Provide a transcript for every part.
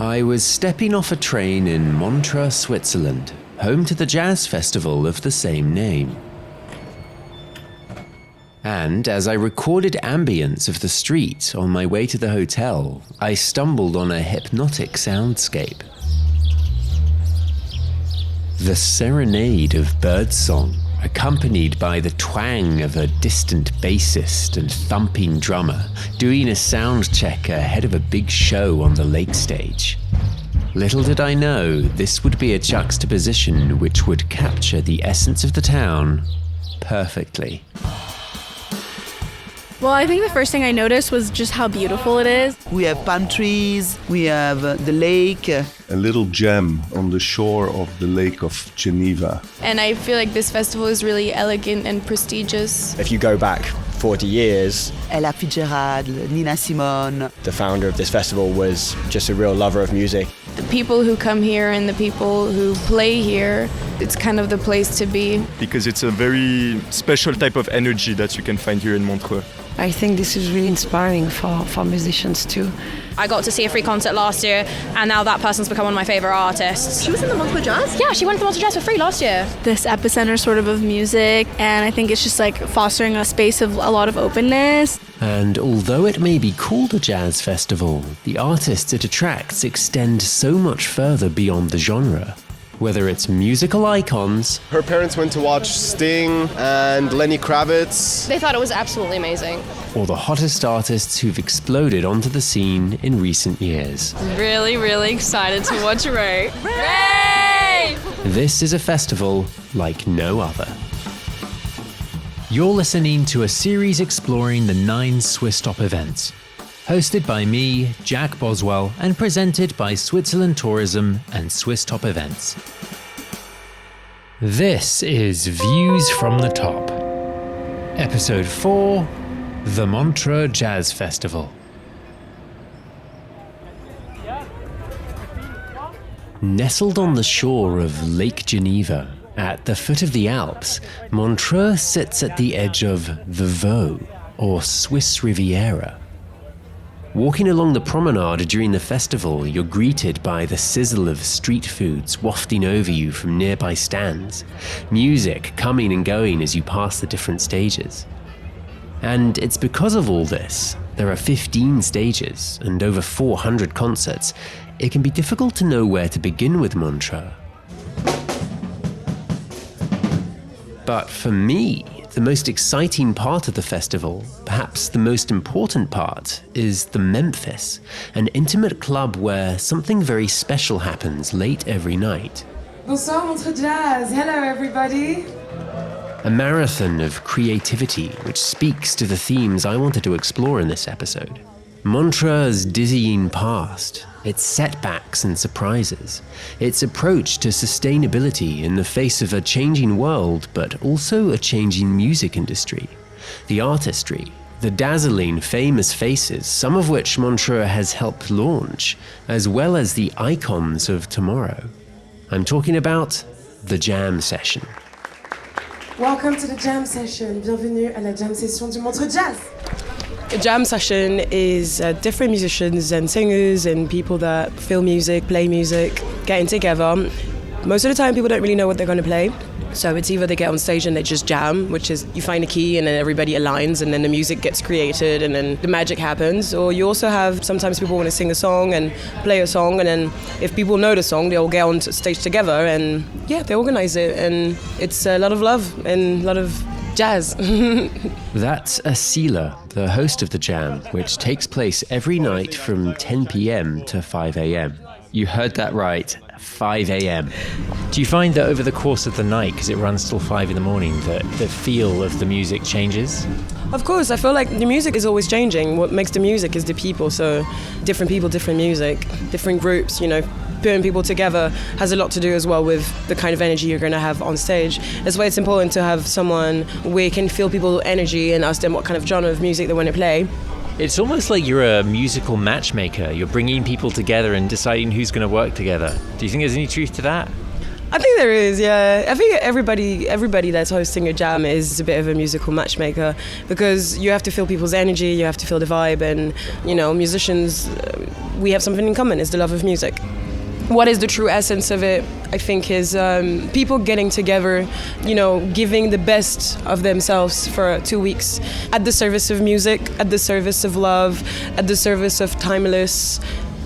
I was stepping off a train in Montreux, Switzerland, home to the jazz festival of the same name. And as I recorded ambience of the street on my way to the hotel, I stumbled on a hypnotic soundscape. The serenade of birdsong, accompanied by the twang of a distant bassist and thumping drummer, doing a sound check ahead of a big show on the lake stage. Little did I know this would be a juxtaposition which would capture the essence of the town perfectly. Well, I think the first thing I noticed was just how beautiful it is. We have palm trees, we have the lake. A little gem on the shore of the Lake of Geneva. And I feel like this festival is really elegant and prestigious. If you go back 40 years, Ella Fitzgerald, Nina Simone. the founder of this festival was just a real lover of music. The people who come here and the people who play here, it's kind of the place to be. Because it's a very special type of energy that you can find here in Montreux. I think this is really inspiring for musicians too. I got to see a free concert last year, and now that person's become one of my favourite artists. She was in the Montreux Jazz? Yeah, she went to the Montreux Jazz for free last year. This epicenter sort of music, and I think it's just like fostering a space of a lot of openness. And although it may be called a jazz festival, the artists it attracts extend so much further beyond the genre. Whether it's musical icons... Her parents went to watch Sting and Lenny Kravitz. They thought it was absolutely amazing. or the hottest artists who've exploded onto the scene in recent years. Really, really excited to watch Ray. Ray! This is a festival like no other. You're listening to a series exploring the 9 Swiss top events, hosted by me, Jack Boswell, and presented by Switzerland Tourism and Swiss Top Events. This is Views from the Top. Episode 4, The Montreux Jazz Festival. Nestled on the shore of Lake Geneva, at the foot of the Alps, Montreux sits at the edge of the Vaud, or Swiss Riviera. Walking along the promenade during the festival, you're greeted by the sizzle of street foods wafting over you from nearby stands, music coming and going as you pass the different stages. And it's because of all this, there are 15 stages and over 400 concerts, it can be difficult to know where to begin with Montreux. But for me, the most exciting part of the festival, perhaps the most important part, is the Memphis, an intimate club where something very special happens late every night. Bonsoir Montreux Jazz, hello everybody. A marathon of creativity which speaks to the themes I wanted to explore in this episode. Montreux's dizzying past, its setbacks and surprises, its approach to sustainability in the face of a changing world but also a changing music industry, the artistry, the dazzling famous faces, some of which Montreux has helped launch, as well as the icons of tomorrow. I'm talking about the jam session. Welcome to the jam session. Bienvenue à la jam session du Montreux Jazz. A jam session is different musicians and singers and people that feel music, play music, getting together. Most of the time people don't really know what they're going to play. So it's either they get on stage and they just jam, which is you find a key and then everybody aligns and then the music gets created and then the magic happens. Or you also have, sometimes people want to sing a song and play a song, and then if people know the song, they'll get on stage together and yeah, they organize it. And it's a lot of love and a lot of jazz. That's Asila, the host of the jam, which takes place every night from 10 p.m. to 5 a.m. You heard that right, 5 a.m. Do you find that over the course of the night, because it runs till 5 in the morning, that the feel of the music changes? Of course, I feel like the music is always changing. What makes the music is the people, so different people, different music, different groups, you know. Putting people together has a lot to do as well with the kind of energy you're going to have on stage. That's why it's important to have someone where you can feel people's energy and ask them what kind of genre of music they want to play. It's almost like you're a musical matchmaker. You're bringing people together and deciding who's going to work together. Do you think there's any truth to that? I think there is, yeah. I think everybody that's hosting a jam is a bit of a musical matchmaker because you have to feel people's energy, you have to feel the vibe, and musicians, we have something in common, it's the love of music. What is the true essence of it, I think, is people getting together, giving the best of themselves for 2 weeks at the service of music, at the service of love, at the service of timeless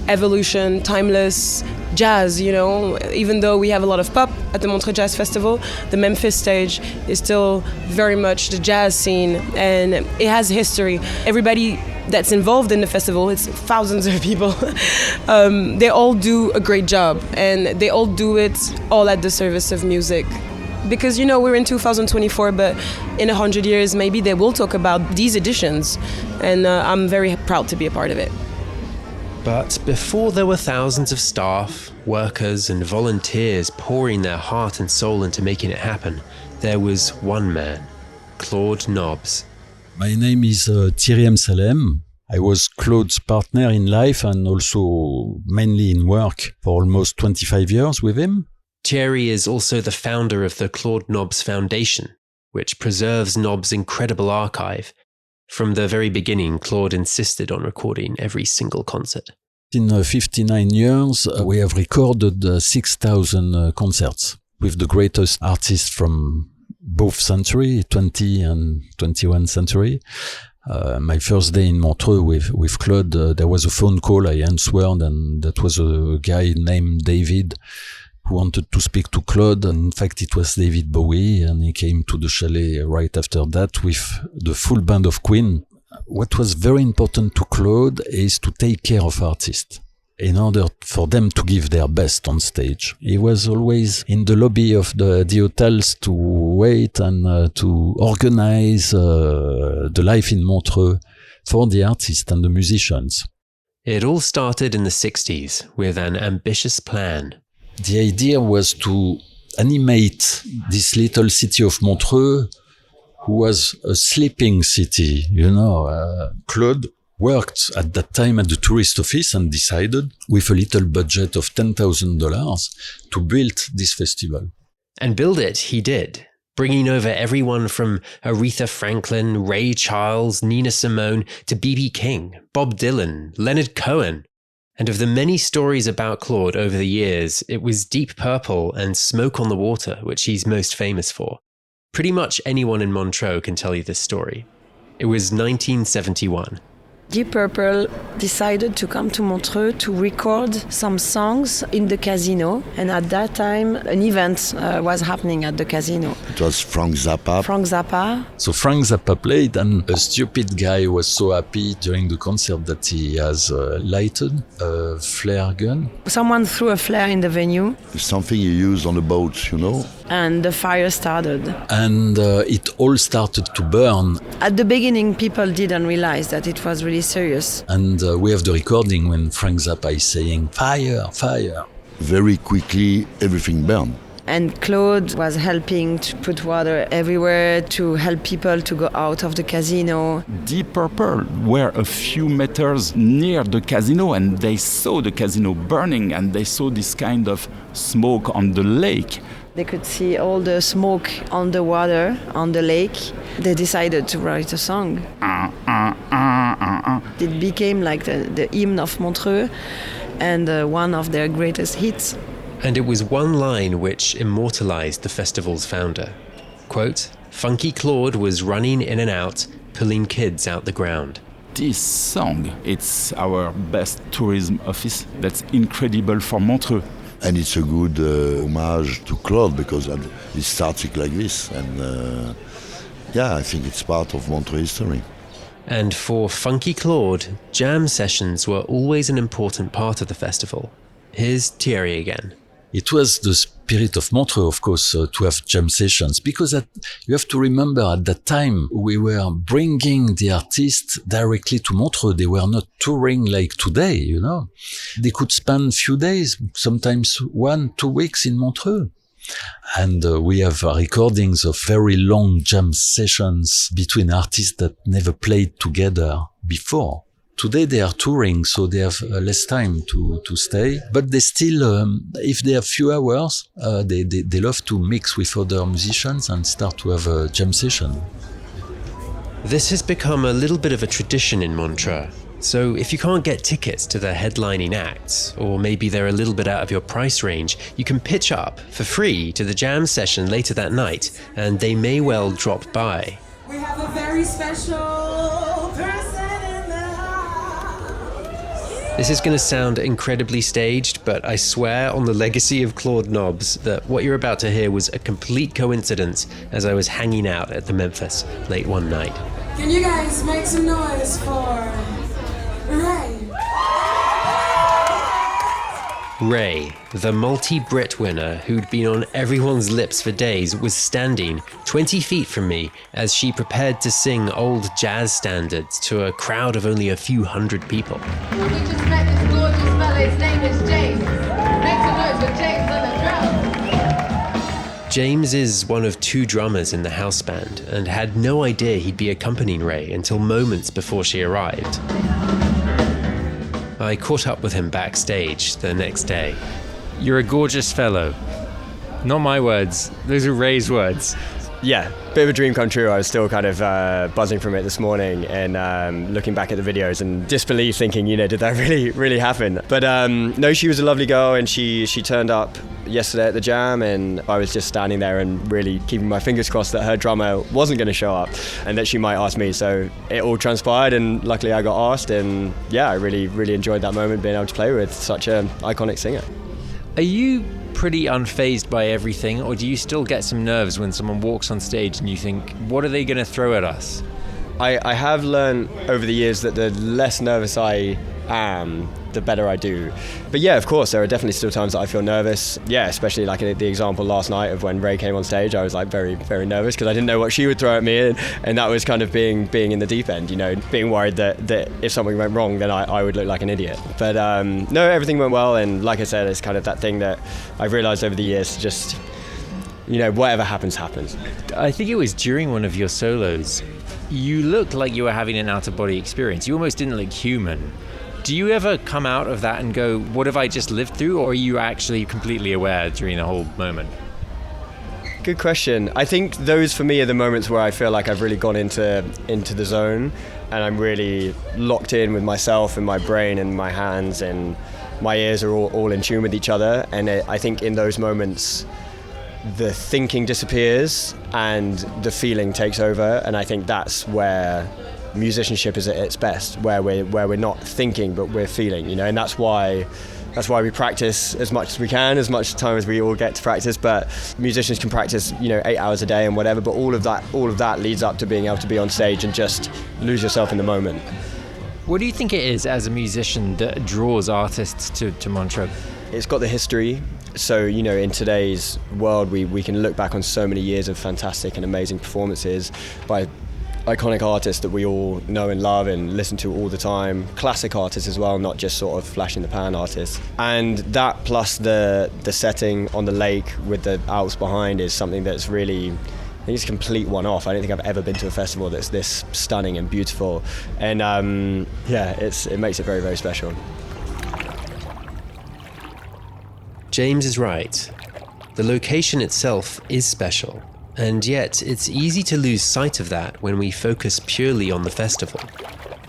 evolution, timeless jazz, Even though we have a lot of pop at the Montreux Jazz Festival, the Memphis stage is still very much the jazz scene, and it has history. Everybody that's involved in the festival, it's thousands of people, they all do a great job, and they all do it all at the service of music. Because, we're in 2024, but in 100 years, maybe they will talk about these editions, and I'm very proud to be a part of it. But before there were thousands of staff, workers and volunteers pouring their heart and soul into making it happen, there was one man, Claude Nobs. My name is Thierry M. Salem. I was Claude's partner in life and also mainly in work for almost 25 years with him. Thierry is also the founder of the Claude Nobs Foundation, which preserves Nobs' incredible archive. From the very beginning, Claude insisted on recording every single concert. In 59 years, we have recorded 6,000 concerts with the greatest artists from both century, 20 and 21st century. My first day in Montreux with Claude, there was a phone call I answered, and that was a guy named David who wanted to speak to Claude. And in fact, it was David Bowie, and he came to the chalet right after that with the full band of Queen. What was very important to Claude is to take care of artists in order for them to give their best on stage. He was always in the lobby of the hotels to wait and to organize the life in Montreux for the artists and the musicians. It all started in the 60s with an ambitious plan. The idea was to animate this little city of Montreux, who was a sleeping city. Claude worked at that time at the tourist office and decided, with a little budget of $10,000, to build this festival. And build it he did, bringing over everyone from Aretha Franklin, Ray Charles, Nina Simone, to B.B. King, Bob Dylan, Leonard Cohen. And of the many stories about Claude over the years, it was Deep Purple and Smoke on the Water, which he's most famous for. Pretty much anyone in Montreux can tell you this story. It was 1971. Deep Purple decided to come to Montreux to record some songs in the casino, and at that time an event was happening at the casino. It was Frank Zappa. So Frank Zappa played, and a stupid guy was so happy during the concert that he has lighted a flare gun. Someone threw a flare in the venue. It's something you use on the boat, And the fire started. And it all started to burn. At the beginning, people didn't realize that it was really serious. And we have the recording when Frank Zappa is saying, "Fire, fire." Very quickly, everything burned. And Claude was helping to put water everywhere, to help people to go out of the casino. Deep Purple were a few meters near the casino, and they saw the casino burning, and they saw this kind of smoke on the lake. They could see all the smoke on the water, on the lake. They decided to write a song. It became like the hymn of Montreux and one of their greatest hits. And it was one line which immortalized the festival's founder. Quote, "Funky Claude was running in and out, pulling kids out the ground." This song, it's our best tourism office. That's incredible for Montreux. And it's a good homage to Claude because it starts like this. And I think it's part of Montreux history. And for Funky Claude, jam sessions were always an important part of the festival. Here's Thierry again. It was the spirit of Montreux, of course, to have jam sessions, because you have to remember at that time we were bringing the artists directly to Montreux. They were not touring like today, They could spend few days, sometimes 1-2 weeks in Montreux. And we have recordings of very long jam sessions between artists that never played together before. Today they are touring, so they have less time to stay. But they still, if they have few hours, they love to mix with other musicians and start to have a jam session. This has become a little bit of a tradition in Montreux. So if you can't get tickets to the headlining acts, or maybe they're a little bit out of your price range, you can pitch up for free to the jam session later that night, and they may well drop by. We have a very special person in the house. This is going to sound incredibly staged, but I swear on the legacy of Claude Nobbs that what you're about to hear was a complete coincidence as I was hanging out at the Memphis late one night. Can you guys make some noise for Ray? Ray, the multi-Brit winner who'd been on everyone's lips for days, was standing 20 feet from me as she prepared to sing old jazz standards to a crowd of only a few hundred people. We just met this gorgeous fella, his name is James. Make some noise for James on the drums. James is one of two drummers in the house band and had no idea he'd be accompanying Ray until moments before she arrived. I caught up with him backstage the next day. You're a gorgeous fellow. Not my words, those are Ray's words. Yeah, bit of a dream come true. I was still kind of buzzing from it this morning and looking back at the videos and disbelief, thinking, did that really happen? But no, she was a lovely girl, and she turned up yesterday at the jam, and I was just standing there and really keeping my fingers crossed that her drummer wasn't going to show up and that she might ask me. So it all transpired, and luckily I got asked, and yeah, I really enjoyed that moment, being able to play with such an iconic singer. Are you pretty unfazed by everything, or do you still get some nerves when someone walks on stage and you think, what are they going to throw at us? I have learned over the years that the less nervous I am, the better I do. But yeah, of course, there are definitely still times that I feel nervous. Yeah, especially like in the example last night of when Ray came on stage, I was like very nervous because I didn't know what she would throw at me, and that was kind of being in the deep end, being worried that if something went wrong, then I would look like an idiot. But no, everything went well, and like I said, it's kind of that thing that I've realized over the years, just, whatever happens. I think it was during one of your solos, you looked like you were having an out-of-body experience. You almost didn't look human. Do you ever come out of that and go, what have I just lived through? Or are you actually completely aware during the whole moment? Good question. I think those for me are the moments where I feel like I've really gone into the zone, and I'm really locked in with myself and my brain and my hands, and my ears are all in tune with each other. And I think in those moments, the thinking disappears and the feeling takes over. And I think that's where musicianship is at its best, where we're not thinking but we're feeling, and that's why we practice as much as we can, as much time as we all get to practice. But musicians can practice 8 hours a day and whatever, but all of that leads up to being able to be on stage and just lose yourself in the moment. What do you think it is as a musician that draws artists to Montreux? It's got the history. So, in today's world, we can look back on so many years of fantastic and amazing performances by iconic artists that we all know and love and listen to all the time. Classic artists as well, not just sort of flash in the pan artists. And that plus the setting on the lake with the Alps behind is something that's really, I think it's a complete one-off. I don't think I've ever been to a festival that's this stunning and beautiful. And it makes it very, very special. James is right. The location itself is special, and yet it's easy to lose sight of that when we focus purely on the festival.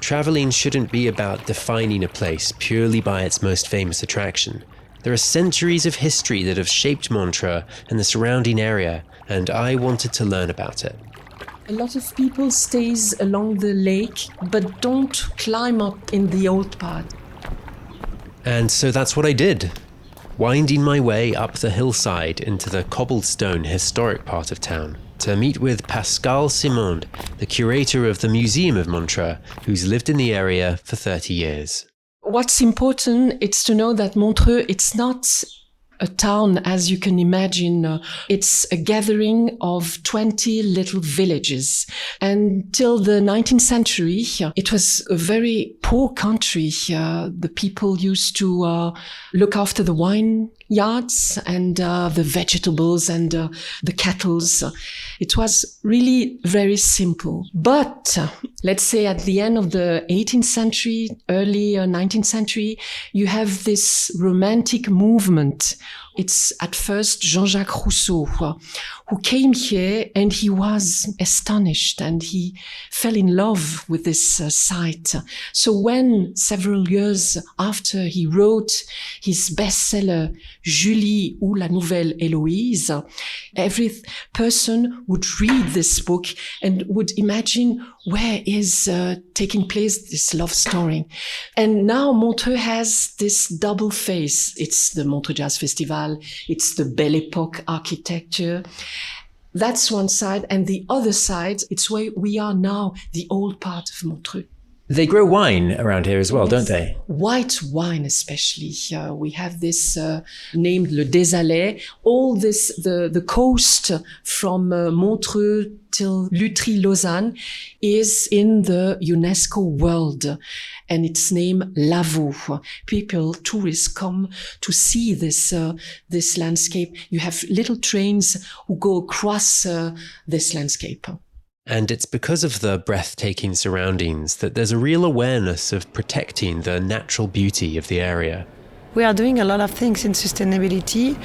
Traveling shouldn't be about defining a place purely by its most famous attraction. There are centuries of history that have shaped Montreux and the surrounding area, and I wanted to learn about it. A lot of people stays along the lake, but don't climb up in the old part. And so that's what I did. Winding my way up the hillside into the cobblestone historic part of town to meet with Pascal Simond, the curator of the Museum of Montreux, who's lived in the area for 30 years. What's important is to know that Montreux, it's not a town as you can imagine. It's a gathering of 20 little villages. Until the 19th century, it was a very poor country. The people used to look after the wine yards and the vegetables and the cattle. It was really very simple. But let's say at the end of the 18th century, early 19th century, you have this romantic movement. It's at first Jean-Jacques Rousseau who came here, and he was astonished and he fell in love with this site. So when several years after he wrote his bestseller Julie ou la Nouvelle Héloïse, every person would read this book and would imagine where is taking place this love story. And now Montreux has this double face. It's the Montreux Jazz Festival, it's the Belle Époque architecture. That's one side. And the other side, it's where we are now, the old part of Montreux. They grow wine around here as well, don't they? White wine, especially. We have this named Le Désalais. All this, the coast from Montreux till Lutry-Lausanne is in the UNESCO world, and it's named Lavaux. People, tourists come to see this landscape. You have little trains who go across this landscape. And it's because of the breathtaking surroundings that there's a real awareness of protecting the natural beauty of the area. We are doing a lot of things in sustainability,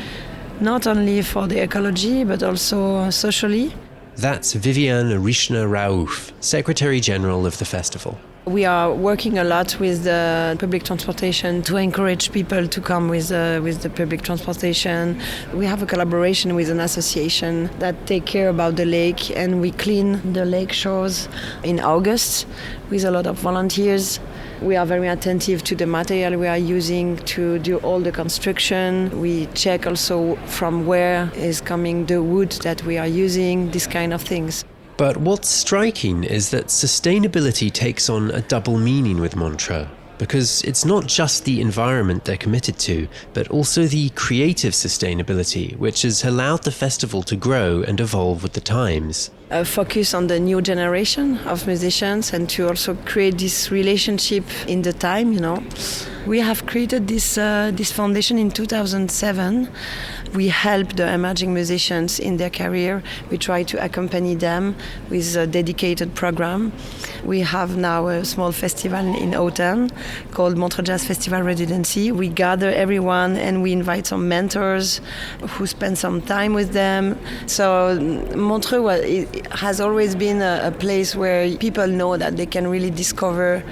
not only for the ecology, but also socially. That's Viviane Richner-Raouf, Secretary General of the festival. We are working a lot with the public transportation to encourage people to come with the public transportation. We have a collaboration with an association that take care about the lake, and we clean the lake shores in August with a lot of volunteers. We are very attentive to the material we are using to do all the construction. We check also from where is coming the wood that we are using, these kind of things. But what's striking is that sustainability takes on a double meaning with Montreux, because it's not just the environment they're committed to, but also the creative sustainability, which has allowed the festival to grow and evolve with the times. A focus on the new generation of musicians, and to also create this relationship in the time, We have created this foundation in 2007. We help the emerging musicians in their career. We try to accompany them with a dedicated program. We have now a small festival in autumn called Montreux Jazz Festival Residency. We gather everyone and we invite some mentors who spend some time with them. So Montreux has always been a place where people know that they can really discover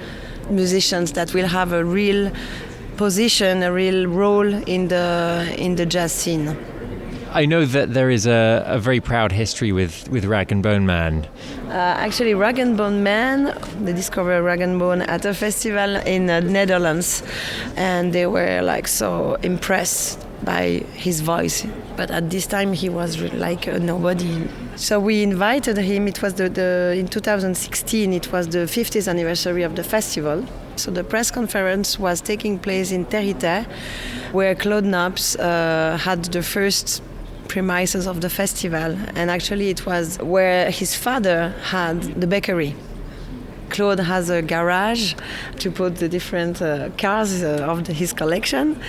musicians that will have a real position, a real role in the jazz scene. I know that there is a very proud history with Rag and Bone Man. Actually, Rag and Bone Man, they discovered Rag and Bone at a festival in the Netherlands, and they were so impressed by his voice. But at this time, he was like a nobody. So we invited him. It was in 2016. It was the 50th anniversary of the festival. So the press conference was taking place in Territet, where Claude Knops had the first premises of the festival. And actually it was where his father had the bakery. Claude has a garage to put the different cars of his collection.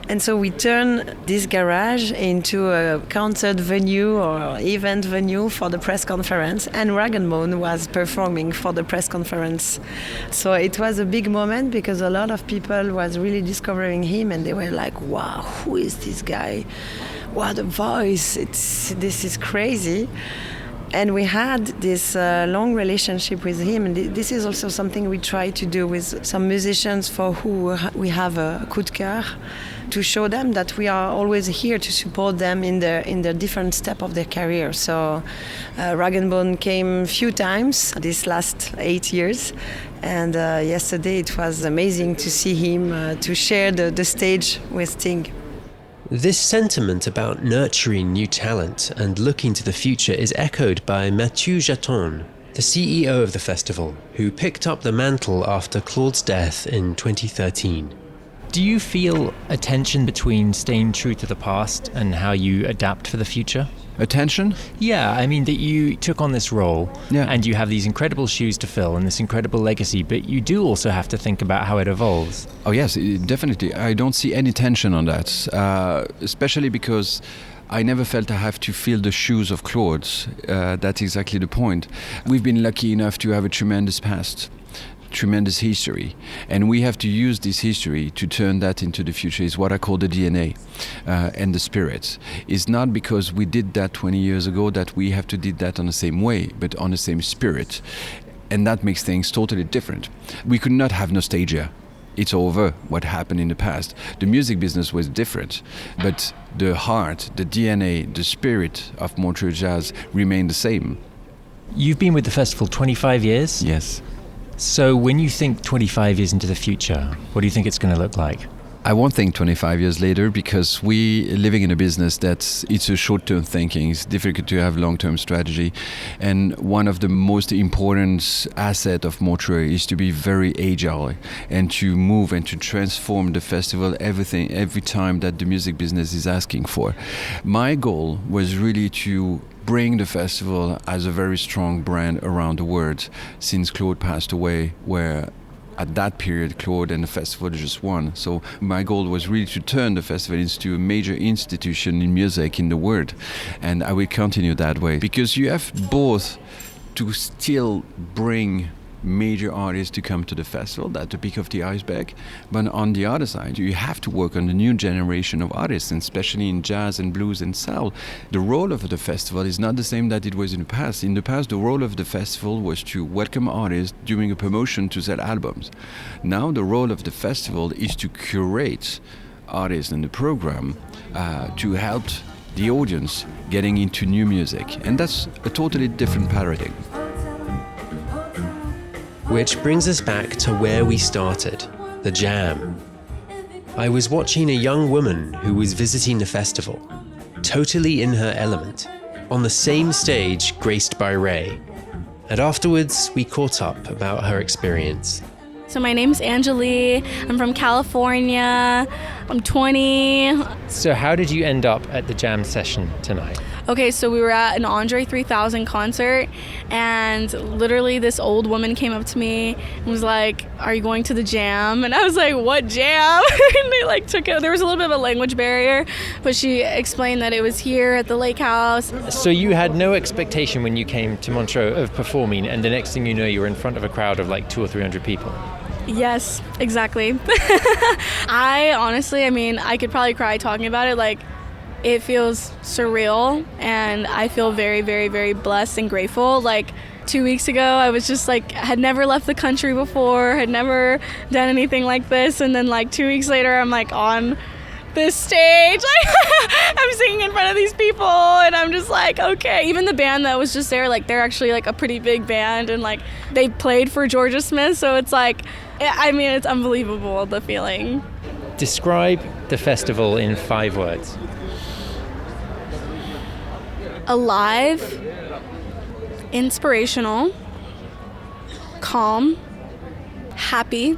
And so we turn this garage into a concert venue or event venue for the press conference, and Rag and Bone was performing for the press conference. So it was a big moment because a lot of people was really discovering him, and they were like, wow, who is this guy? What a voice, this is crazy. And we had this long relationship with him, and this is also something we try to do with some musicians for who we have a coup de cœur, to show them that we are always here to support them in their different step of their career. So Rag and Bone came a few times this last 8 years, and yesterday it was amazing to see him to share the stage with Sting. This sentiment about nurturing new talent and looking to the future is echoed by Mathieu Jaton, the CEO of the festival, who picked up the mantle after Claude's death in 2013. Do you feel a tension between staying true to the past and how you adapt for the future? Attention? Yeah, I mean that you took on this role and you have these incredible shoes to fill and this incredible legacy, but you do also have to think about how it evolves. Oh yes, definitely. I don't see any tension on that, especially because I never felt I have to fill the shoes of Claude. That's exactly the point. We've been lucky enough to have a tremendous past, tremendous history, and we have to use this history to turn that into the future. Is what I call the DNA and the spirit. It's not because we did that 20 years ago that we have to do that on the same way, but on the same spirit, and that makes things totally different. We could not have nostalgia. It's over what happened in the past. The music business was different, but the heart, the DNA, the spirit of Montreux Jazz remained the same. You've been with the festival 25 years? Yes. So when you think 25 years into the future, what do you think it's going to look like? I won't think 25 years later, because we living in a business it's a short-term thinking. It's difficult to have long-term strategy. And one of the most important assets of Montreux is to be very agile and to move and to transform the festival every time that the music business is asking for. My goal was really to bring the festival as a very strong brand around the world, since Claude passed away, where at that period, Claude and the festival just won. So my goal was really to turn the festival into a major institution in music in the world. And I will continue that way. Because you have both to still bring major artists to come to the festival, that's the peak of the iceberg. But on the other side, you have to work on the new generation of artists, and especially in jazz and blues and soul. The role of the festival is not the same that it was in the past. In the past, the role of the festival was to welcome artists during a promotion to sell albums. Now the role of the festival is to curate artists in the program to help the audience getting into new music. And that's a totally different paradigm. Which brings us back to where we started, the jam. I was watching a young woman who was visiting the festival, totally in her element, on the same stage graced by Ray. And afterwards, we caught up about her experience. So my name's Angeli. I'm from California. I'm 20. So how did you end up at the jam session tonight? Okay, so we were at an Andre 3000 concert, and literally this old woman came up to me and was like, "Are you going to the jam?" And I was like, "What jam?" And they took it. There was a little bit of a language barrier, but she explained that it was here at the lake house. So you had no expectation when you came to Montreux of performing, and the next thing you know, you were in front of a crowd of 200 or 300 people. Yes, exactly. I honestly, I could probably cry talking about it. It feels surreal, and I feel very, very, very blessed and grateful. 2 weeks ago, I was just had never left the country before, had never done anything like this, and then 2 weeks later, I'm on this stage. I'm singing in front of these people, and I'm just okay. Even the band that was just there, they're actually a pretty big band, and they played for Georgia Smith, so it's it's unbelievable, the feeling. Describe the festival in 5 words. Alive, inspirational, calm, happy.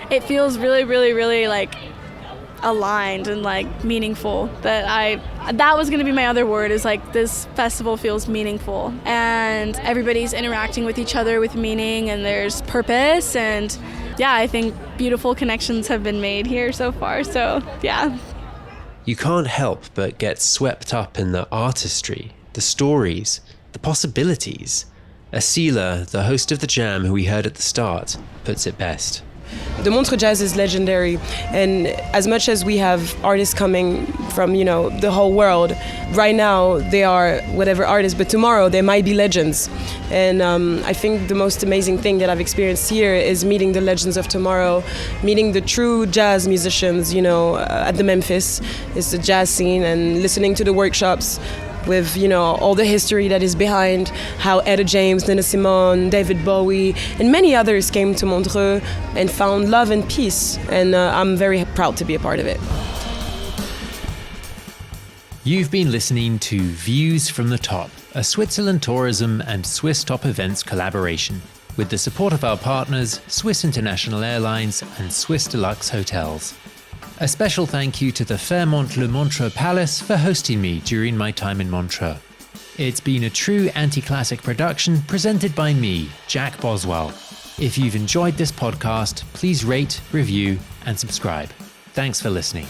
It feels really, really, really aligned and meaningful. That was gonna be my other word, is this festival feels meaningful, and everybody's interacting with each other with meaning, and there's purpose, and I think beautiful connections have been made here so far, so yeah. You can't help but get swept up in the artistry, the stories, the possibilities. Asila, the host of the jam who we heard at the start, puts it best. The Montreux Jazz is legendary, and as much as we have artists coming from, the whole world, right now they are whatever artists, but tomorrow they might be legends. And I think the most amazing thing that I've experienced here is meeting the legends of tomorrow, meeting the true jazz musicians, at the Memphis. It's the jazz scene, and listening to the workshops with, all the history that is behind how Etta James, Nina Simone, David Bowie, and many others came to Montreux and found love and peace. And I'm very proud to be a part of it. You've been listening to Views from the Top, a Switzerland Tourism and Swiss Top Events collaboration, with the support of our partners, Swiss International Airlines and Swiss Deluxe Hotels. A special thank you to the Fairmont Le Montreux Palace for hosting me during my time in Montreux. It's been a true anti-classic production presented by me, Jack Boswell. If you've enjoyed this podcast, please rate, review, and subscribe. Thanks for listening.